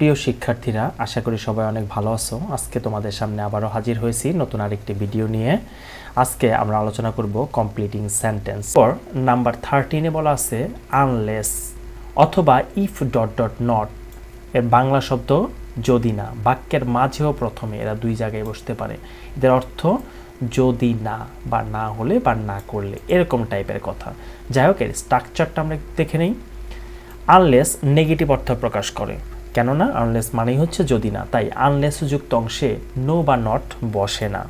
প্রিয় শিক্ষার্থীরা, আশা করি সবাই অনেক ভালো আছো। আজকে তোমাদের সামনে আবারও হাজির হয়েছি নতুন আরেকটি ভিডিও নিয়ে। আজকে আমরা আলোচনা করব কমপ্লিটিং সেন্টেন্স। পর নাম্বার 13-এ বলা আছে আনলেস অথবা ইফ ডট ডট নট এর বাংলা শব্দ যদি না, বাক্যের মাঝেও প্রথমে এরা দুই জায়গায় বসতে পারে। এদের অর্থ যদি না বা না হলে বা না করলে এরকম টাইপের কথা। যাই হোক, এর স্ট্রাকচারটা আমরা দেখে নেই। আনলেস নেগেটিভ অর্থ প্রকাশ করে, কেননা আনলেস মানেই হচ্ছে যদি না, তাই আনলেস যুক্ত অংশে নো বা নট বসে না।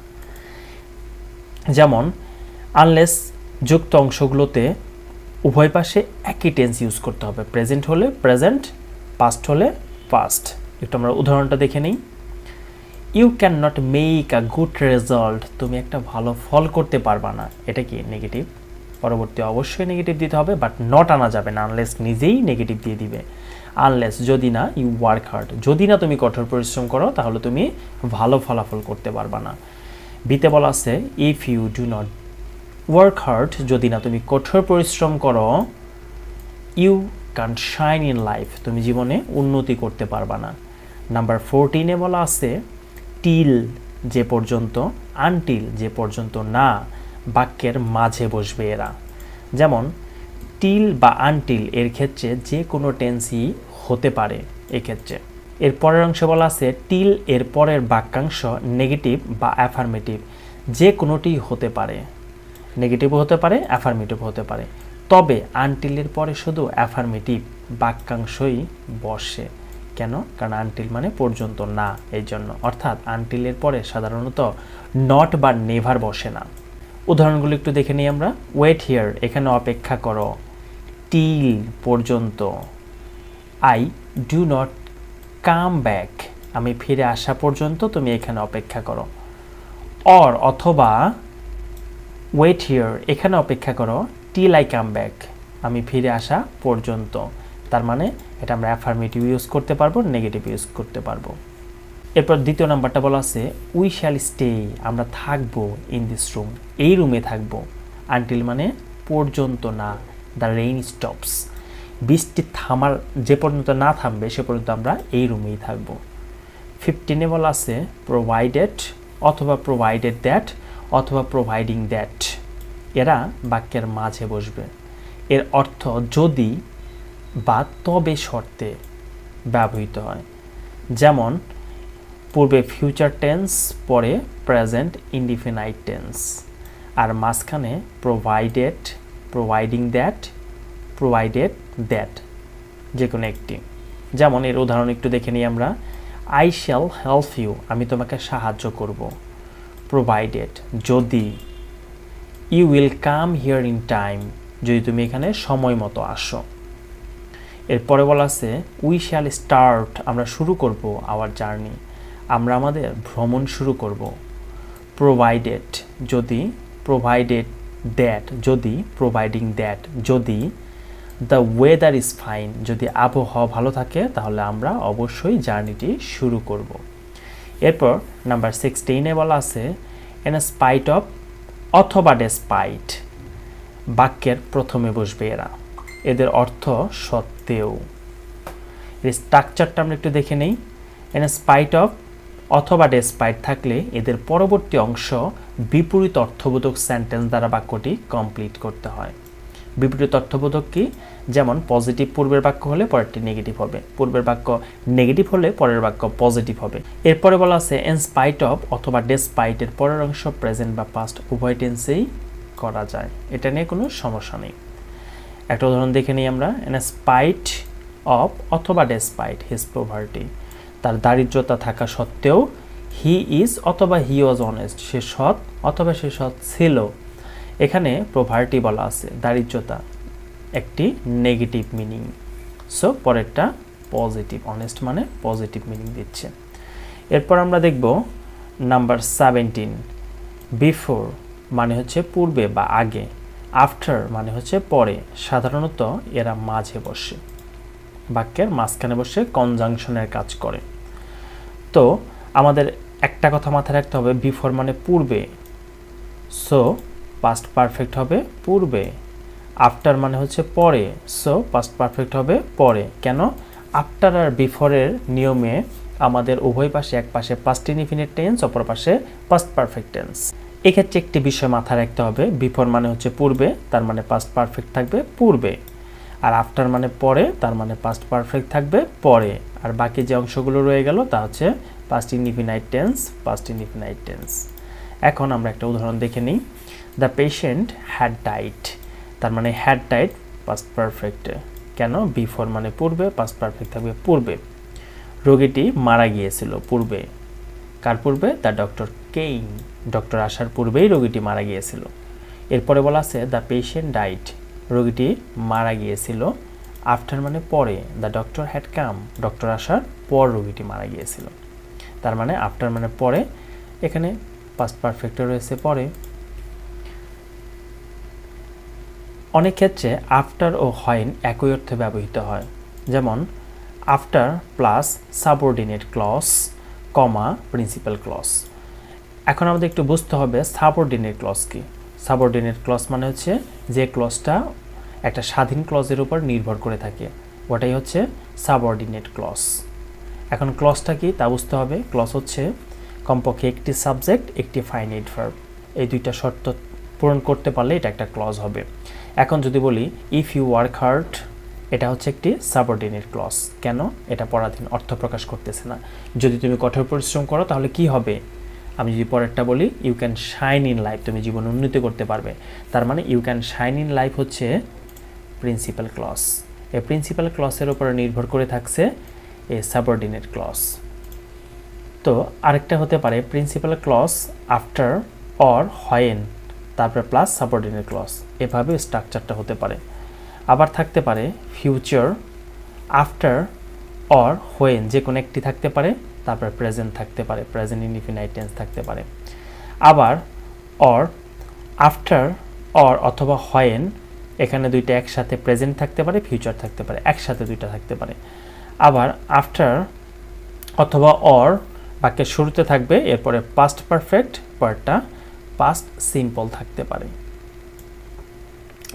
যেমন আনলেস যুক্ত অংশগুলোতে উভয় পাশে একই টেন্স ইউজ করতে হবে। প্রেজেন্ট হলে প্রেজেন্ট, পাস্ট হলে পাস্ট। একটু আমরা উদাহরণটা দেখে নিই। You can not make a good result, তুমি একটা ভালো ফল করতে পারবা না। এটা কি নেগেটিভ? পরবর্তী অবশ্যই নেগেটিভ দিতে হবে, বাট নট আনা যাবে না, আনলেস নিজেই নেগেটিভ দিয়ে দিবে। আনলেস যদি না ইউ ওয়ার্ক হার্ড, যদি না তুমি কঠোর পরিশ্রম করো তাহলে তুমি ভালো ফলাফল করতে পারবা না। বিতে বলা আছে if you do not work hard, যদি না তুমি কঠোর পরিশ্রম করো, you can shine in life, তুমি জীবনে উন্নতি করতে পারবা না। নাম্বার 14-এ বলা আছে টিল যে পর্যন্ত, আনটিল যে পর্যন্ত না, বাক্যের মাঝে বসবে এরা। যেমন টিল বা আনটিল এর ক্ষেত্রে যে কোনো টেন্সই হতে পারে। এক্ষেত্রে এর পরের অংশে বলা আছে টিল এর পরের বাক্যাংশ নেগেটিভ বা অ্যাফার্মেটিভ, যে কোনোটি হতে পারে, নেগেটিভও হতে পারে অ্যাফার্মেটিভ হতে পারে। তবে আনটিলের পরে শুধু অ্যাফার্মেটিভ বাক্যাংশই বসে। কেন? কারণ আনটিল মানে পর্যন্ত না, এই জন্য। অর্থাৎ আনটিলের পরে সাধারণত নট বা নেভার বসে না। উদাহরণগুলো একটু দেখে নিই আমরা। ওয়েট হিয়ার, এখানে অপেক্ষা করো, টিল পর্যন্ত। I do not come back, আমি ফিরে আসা পর্যন্ত তুমি এখানে অপেক্ষা করো। অর অথবা ওয়েট হিয়ার, এখানে অপেক্ষা করো, টিল আই কাম ব্যাক, আমি ফিরে আসা পর্যন্ত। তার মানে এটা আমরা অ্যাফার্মেটিভ ইউজ করতে পারবো, নেগেটিভ ইউজ করতে পারবো। এরপর দ্বিতীয় নাম্বারটা বলা আছে উই শ্যাল স্টে, আমরা থাকবো, ইন দিস রুম, এই রুমে থাকবো। আনটিল মানে পর্যন্ত না, দ্য রেইন স্টপস, বৃষ্টি থামার যে পর্যন্ত না থামবে সে পর্যন্ত আমরা এই রুমেই থাকবো। 15-এ বলা আছে প্রোভাইডেড অথবা প্রোভাইডেড দ্যাট অথবা প্রোভাইডিং দ্যাট, এরা বাক্যের মাঝে বসবে। এর অর্থ যদি বা তবে শর্তে ব্যবহৃত হয়। যেমন পূর্বে ফিউচার টেন্স, পরে প্রেজেন্ট ইনডিফিনাইট টেন্স, আর মাঝখানে provided, providing that, provided that, যে কোনো একটি। যেমন এর উদাহরণ একটু দেখে নিই আমরা। আই শ্যাল হেল্প ইউ, আমি তোমাকে সাহায্য করব। প্রোভাইডেড যদি। You will come here in time, যদি তুমি এখানে সময় মতো আসো। এরপরে বলা আছে উই শ্যাল স্টার্ট, আমরা শুরু করব আওয়ার জার্নি, আমরা আমাদের ভ্রমণ শুরু করব। প্রোভাইডেড যদি, প্রোভাইডেড দ্যাট যদি, প্রোভাইডিং দ্যাট যদি। দ্য ওয়েদার ইজ ফাইন, যদি আবহাওয়া ভালো থাকে তাহলে আমরা অবশ্যই জার্নিটি শুরু করব। এরপর নাম্বার 16-এ বলা আছে ইন স্পাইট অফ অথবা ডেসপাইট, বাক্যের প্রথমে বসবে এরা। এদের অর্থ সত্ত্বেও। এর স্ট্রাকচারটা আমরা একটু দেখে নেই। ইন স্পাইট অফ অথবা ডেসপাইট থাকলে এদের পরবর্তী অংশ বিপরীত অর্থবোধক সেন্টেন্স দ্বারা বাক্যটি কমপ্লিট করতে হয়। বিপরীত অর্থবোধক কি? যেমন পজিটিভ পূর্বের বাক্য হলে পরেরটি নেগেটিভ হবে, পূর্বের বাক্য নেগেটিভ হলে পরের বাক্য পজিটিভ হবে। এরপরে বলা আছে ইন স্পাইট অফ অথবা ডেসপাইট এর পরের অংশ প্রেজেন্ট বা পাস্ট উভয় টেন্সেই করা যায়, এটা নিয়ে কোনো সমস্যা নেই। একটা উদাহরণ দেখে নিই আমরা। ইন স্পাইট অফ অথবা ডেসপাইট হিজ পভার্টি, তার দারিদ্রতা থাকা সত্ত্বেও, হি ইজ অথবা হি ওয়াজ অনেস্ট, সে সৎ অথবা সে সৎ ছিল। এখানে পভার্টি বলা আছে, দারিদ্রতা একটি নেগেটিভ মিনিং, সো পরেরটা পজিটিভ, অনেস্ট মানে পজিটিভ মিনিং দিচ্ছে। এরপর আমরা দেখব নাম্বার 17, বিফোর মানে হচ্ছে পূর্বে বা আগে, আফটার মানে হচ্ছে পরে। সাধারণত এরা মাঝে বসে, বাক্যের মাঝখানে বসে কনজাংশনের কাজ করে। তো আমাদের একটা কথা মাথায় রাখতে হবে, বিফোর মানে পূর্বে, সো পাস্ট পারফেক্ট হবে পূর্বে। আফটার মানে হচ্ছে পরে, সো পাস্ট পারফেক্ট হবে পরে। কেন? আফটার আর বিফোরের নিয়মে আমাদের উভয় পাশে এক পাশে পাস্ট ইনডিফিনিট টেন্স, অপর পাশে পাস্ট পারফেক্ট টেন্স। এক্ষেত্রে একটি বিষয় মাথায় রাখতে হবে, বিফোর মানে হচ্ছে পূর্বে, তার মানে পাস্ট পারফেক্ট থাকবে পূর্বে, আর আফটার মানে পরে, তার মানে পাস্ট পারফেক্ট থাকবে পরে, আর বাকি যে অংশগুলো রয়ে গেল তা হচ্ছে past indefinite tense, past indefinite tense. এখন আমরা একটা উদাহরণ দেখে নিই। দ্য পেশেন্ট হ্যাড ডাইড, তার মানে হ্যাড ডাইড পাস্ট পারফেক্ট, কেন? বিফোর মানে পূর্বে, পাস্ট পারফেক্ট থাকবে পূর্বে। রোগীটি মারা গিয়েছিল পূর্বে, কার পূর্বে? দ্য ডক্টর কেইম, ডক্টর আসার পূর্বেই রোগীটি মারা গিয়েছিল। এরপরে বলা আছে দ্য পেশেন্ট ডাইড, রোগীটি মারা গিয়েছিল আফটার মানে পরে, the doctor had come, doctor আসার পর রোগীটি মারা গিয়েছিল, তার মানে আফটার মানে পরে, এখানে পাস্ট পারফেক্টও রয়েছে পরে। অনেক ক্ষেত্রে আফটার ও হোয়েন একই অর্থে ব্যবহৃত হয়, যেমন আফটার প্লাস সাবঅর্ডিনেট ক্লজ, কমা প্রিন্সিপাল ক্লজ। এখন আমাদের একটু বুঝতে হবে সাবঅর্ডিনেট ক্লজ কি। সাবঅর্ডিনেট ক্লজ মানে হচ্ছে যে ক্লজটা একটা স্বাধীন ক্লজের উপর নির্ভর করে থাকে, ওটাই হচ্ছে সাবঅর্ডিনেট ক্লজ। এখন ক্লজটা কি তা বুঝতে হবে। ক্লজ হচ্ছে কমপক্ষে একটি সাবজেক্ট, একটি ফাইনাইট ভার্ব, এই দুইটা শর্ত পূরণ করতে পারলে এটা একটা ক্লজ হবে। এখন যদি বলি ইফ ইউ ওয়ার্ক হার্ড, এটা হচ্ছে একটি সাবঅর্ডিনেট ক্লজ, কেন? এটা পরাধীন, অর্থ প্রকাশ করতেছে না। যদি তুমি কঠোর পরিশ্রম করো তাহলে কি হবে? আমি যদি পরেরটা বলি you can shine in life, তুমি জীবন উন্নতি করতে পারবে, তার মানে you can shine in life হচ্ছে প্রিন্সিপাল ক্লজ। এই প্রিন্সিপাল ক্লজের উপরে নির্ভর করে থাকছে এই সাবঅর্ডিনেট ক্লজ। তো আরেকটা হতে পারে principal clause after or when, তারপরে প্লাস সাবঅর্ডিনেট ক্লজ, এভাবে স্ট্রাকচারটা হতে পারে। আবার থাকতে পারে ফিউচার আফটার অর হোয়েন, যে কোনো একটি থাকতে পারে, তারপরে প্রেজেন্ট থাকতে পারে, প্রেজেন্ট ইনডিফিনাইট টেন্স থাকতে পারে। আবার অর আফটার অর অথবা হোয়েন, এখানে দুইটা একসাথে প্রেজেন্ট থাকতে পারে, ফিউচার থাকতে পারে, একসাথে দুইটা থাকতে পারে। আবার আফটার অথবা অর বাক্যের শুরুতে থাকবে, এরপরে পাস্ট পারফেক্ট, পরটা পাস্ট সিম্পল থাকতে পারে।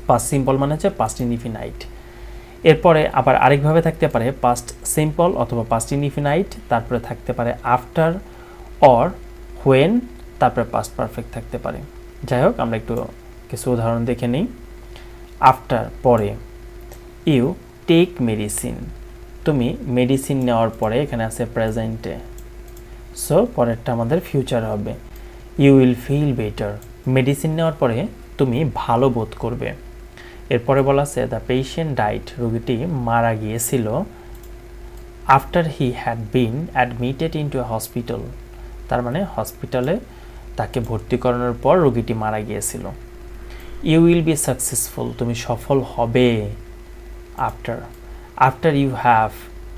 পাস্ট সিম্পল মানে হচ্ছে পাস্ট ইনডিফিনাইট। এরপরে আবার আরেকভাবে থাকতে পারে পাস্ট সিম্পল অথবা পাস্ট ইনডিফিনাইট, তারপরে থাকতে পারে আফটার অর হোয়েন, তারপরে পাস্ট পারফেক্ট থাকতে পারে। যাই হোক, আমরা একটু কিছু উদাহরণ দেখে নিই। আফটার পরে, ইউ টেক মেডিসিন, তুমি মেডিসিন নেওয়ার পরে, এখানে আছে প্রেজেন্টে, সো পরেরটা আমাদের ফিউচার হবে। You will feel better, medicine নেওয়ার পরে তুমি ভালো বোধ করবে। এরপরে বলা আছে দ্য পেশেন্ট ডাইড, রোগীটি মারা গিয়েছিল after he had been admitted into a hospital, তার মানে হসপিটালে তাকে ভর্তি করানোর পর রোগীটি মারা গিয়েছিল। ইউ উইল বি সাকসেসফুল, তুমি সফল হবে after, after you have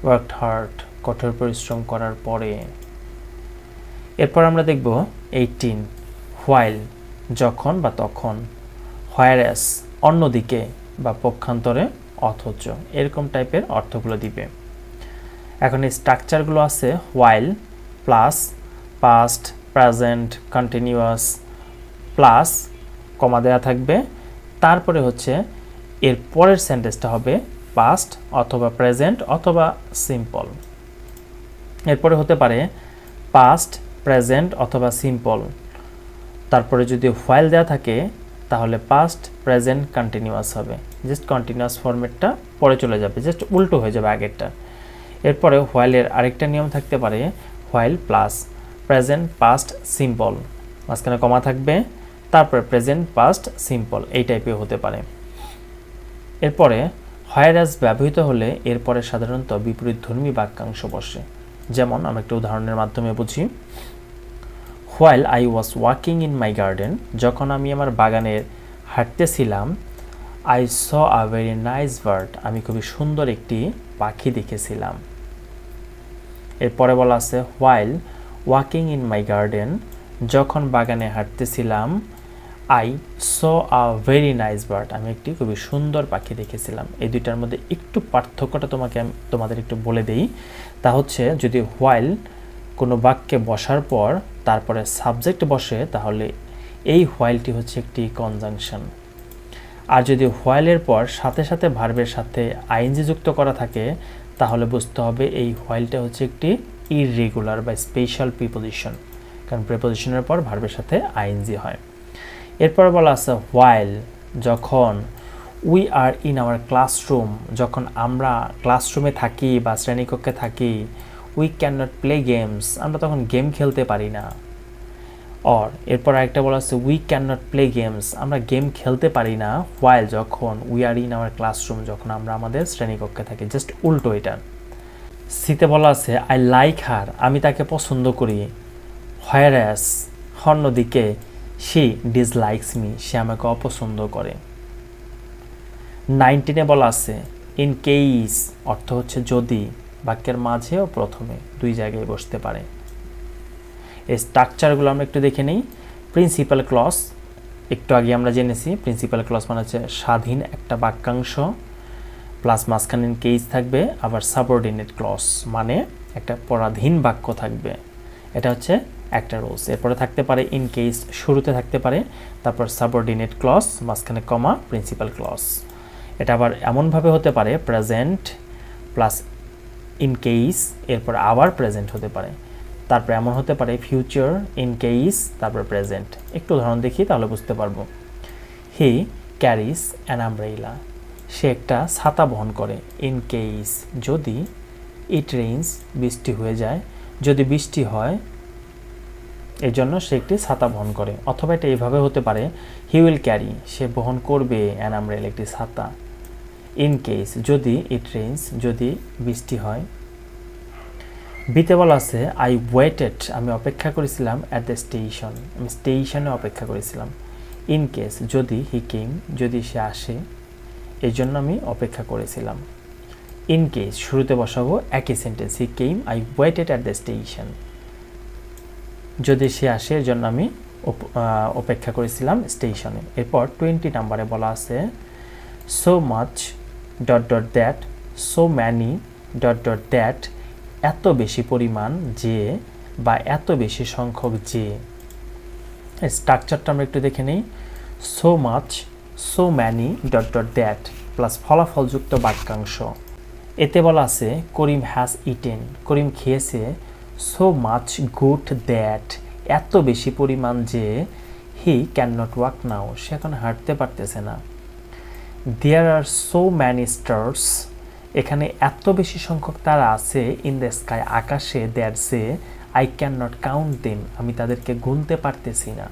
worked hard, কঠোর পরিশ্রম করার পরে। এরপর আমরা দেখব 18 হোয়াইল, যখন বা তখন, হোয়ারএস অন্যদিকে বা পক্ষান্তরে, অথচ, এরকম টাইপের অর্থগুলো দিবে। এখন এই স্ট্রাকচারগুলো আছে while plus past, present, continuous plus কমা দেয়া থাকবে, তারপরে হচ্ছে এর পরের সেন্টেন্সটা হবে পাস্ট অথবা প্রেজেন্ট অথবা সিম্পল। এরপরে হতে পারে পাস্ট, প্রেজেন্ট অথবা সিম্পল, তারপরে যদি হোয়াইল দেওয়া থাকে তাহলে পাস্ট, প্রেজেন্ট, কন্টিনিউয়াস হবে, জাস্ট কন্টিনিউয়াস ফরম্যাটটা পরে চলে যাবে, জাস্ট উল্টো হয়ে যাবে আগেরটা। এরপরে হোয়াইলের আরেকটা নিয়ম থাকতে পারে while plus present, past, simple, মাঝখানে কমা থাকবে, তারপরে প্রেজেন্ট, পাস্ট, সিম্পল, এই টাইপের হতে পারে। এরপরে হোয়ারএস ব্যবহৃত হলে এরপরে সাধারণত বিপরীতধর্মী বাক্যাংশ বসে, যেমন আমরা একটা উদাহরণের মাধ্যমে বুঝি। While I was walking in my garden, যখন আমি আমার বাগানের হাঁটতেছিলাম, I saw a very nice bird, আমি খুবই সুন্দর একটি পাখি দেখেছিলাম। এরপরে বলা আছে while walking in my garden, যখন বাগানে হাঁটতেছিলাম, I saw a very nice bird, আমি একটি খুবই সুন্দর পাখি দেখেছিলাম। এই দুইটার মধ্যে একটু পার্থক্যটা তোমাদের একটু বলে দেই, তা হচ্ছে যদি হোয়াইল কোনো বাক্যে বসার পর তারপরে সাবজেক্ট বসে, তাহলে এই হোয়াইলটি হচ্ছে একটি কনজাংশন। আর যদি হোয়াইলের পর সাথে সাথে ভার্বের সাথে আইএনজি যুক্ত করা থাকে, তাহলে বুঝতে হবে এই হোয়াইলটা হচ্ছে একটি ইররেগুলার বা স্পেশাল প্রিপোজিশন, কারণ প্রিপোজিশনের পর ভার্বের সাথে আইএনজি হয়। এরপর বলা আছে হোয়াইল যখন we are in our classroom, যখন আমরা ক্লাসরুমে থাকি বা শ্রেণীকক্ষে থাকি, we can not play games, আমরা তখন গেম খেলতে পারি না। অর এরপর আরেকটা বলা আছে we can not play games, আমরা গেম খেলতে পারি না হোয়াইল যখন we are in our classroom, যখন আমরা আমাদের শ্রেণীকক্ষে থাকি, জাস্ট উল্টো এটা। সিতে বলা আছে আই লাইক হার, আমি তাকে পছন্দ করি, হোয়ারাস অন্যদিকে শি ডিসলাইকস মি, সে আমাকে অপছন্দ করে। 19 বলা আছে ইন কেস, অর্থ হচ্ছে যদি, বাক্যের মাঝে ও প্রথমে দুই জায়গায় বসতে পারে। এই স্ট্রাকচারগুলো আমরা একটু দেখে নিই। প্রিন্সিপাল ক্লজ একটু আগে আমরা জেনেছি, প্রিন্সিপাল ক্লজ মানে হচ্ছে স্বাধীন একটা বাক্যাংশ প্লাস মাঝখানে কেস থাকবে, আবার সাবঅর্ডিনেট ক্লজ মানে একটা পরাধীন বাক্য থাকবে, এটা হচ্ছে একটা রুলস। এরপরে থাকতে পারে ইন কেস, শুরুতে থাকতে পারে, তারপর সাবঅর্ডিনেট ক্লজ, মাঝখানে কমা প্রিন্সিপাল ক্লজ। এটা আবার এমনভাবে হতে পারে প্রেজেন্ট প্লাস ইন কেস, এরপর আবার প্রেজেন্ট হতে পারে, তারপর এমন হতে পারে ফিউচার ইন কেস তারপর প্রেজেন্ট। একটু উদাহরণ দেখি তাহলে বুঝতে পারবো। হি ক্যারিস অ্যান আমব্রেলা, সে একটা ছাতা বহন করে, ইন কেস যদি, ইট রেইনস বৃষ্টি হয়ে যায়, যদি বৃষ্টি হয় এই জন্য সে একটি ছাতা বহন করে। অথবা এটা এইভাবে হতে পারে হি উইল ক্যারি, সে বহন করবে অ্যান আমব্রেলা একটি ছাতা, ইন কেস যদি, ইট রেইনস যদি বৃষ্টি হয়। বিতে বলা আছে আই ওয়েটেড, আমি অপেক্ষা করেছিলাম অ্যাট দ্য স্টেশন, আমি স্টেশনে অপেক্ষা করেছিলাম, ইন কেস যদি, হি কেম যদি সে আসে এই জন্য আমি অপেক্ষা করেছিলাম। ইন কেস শুরুতে বসাবো একই sentence, he came I waited at the station, যদি সে আসে এর জন্য আমি অপেক্ষা করেছিলাম স্টেশনে। এরপর 20 নাম্বারে বলা আছে so much dot dot that, so many dot dot that, এত বেশি পরিমাণ যে বা এত বেশি সংখ্যক যে। স্ট্রাকচারটা আমরা একটু দেখে নিই। So much, so many dot dot that plus ফলাফলযুক্ত বাক্যাংশ। এতে বলা আছে করিম হ্যাজ ইটেন, করিম খেয়েছে, সো মাচ গুড দ্যাট, এত বেশি পরিমাণ যে, হি ক্যান নট ওয়াক নাও, সে এখন হাঁটতে পারতেছে না। দেয়ার আর সো ম্যানি স্টার্স, এখানে এত বেশি সংখ্যক তারা আছে, ইন দ্য স্কাই আকাশে, that say I can not count them, আমি তাদেরকে গুনতে পারতেছি না।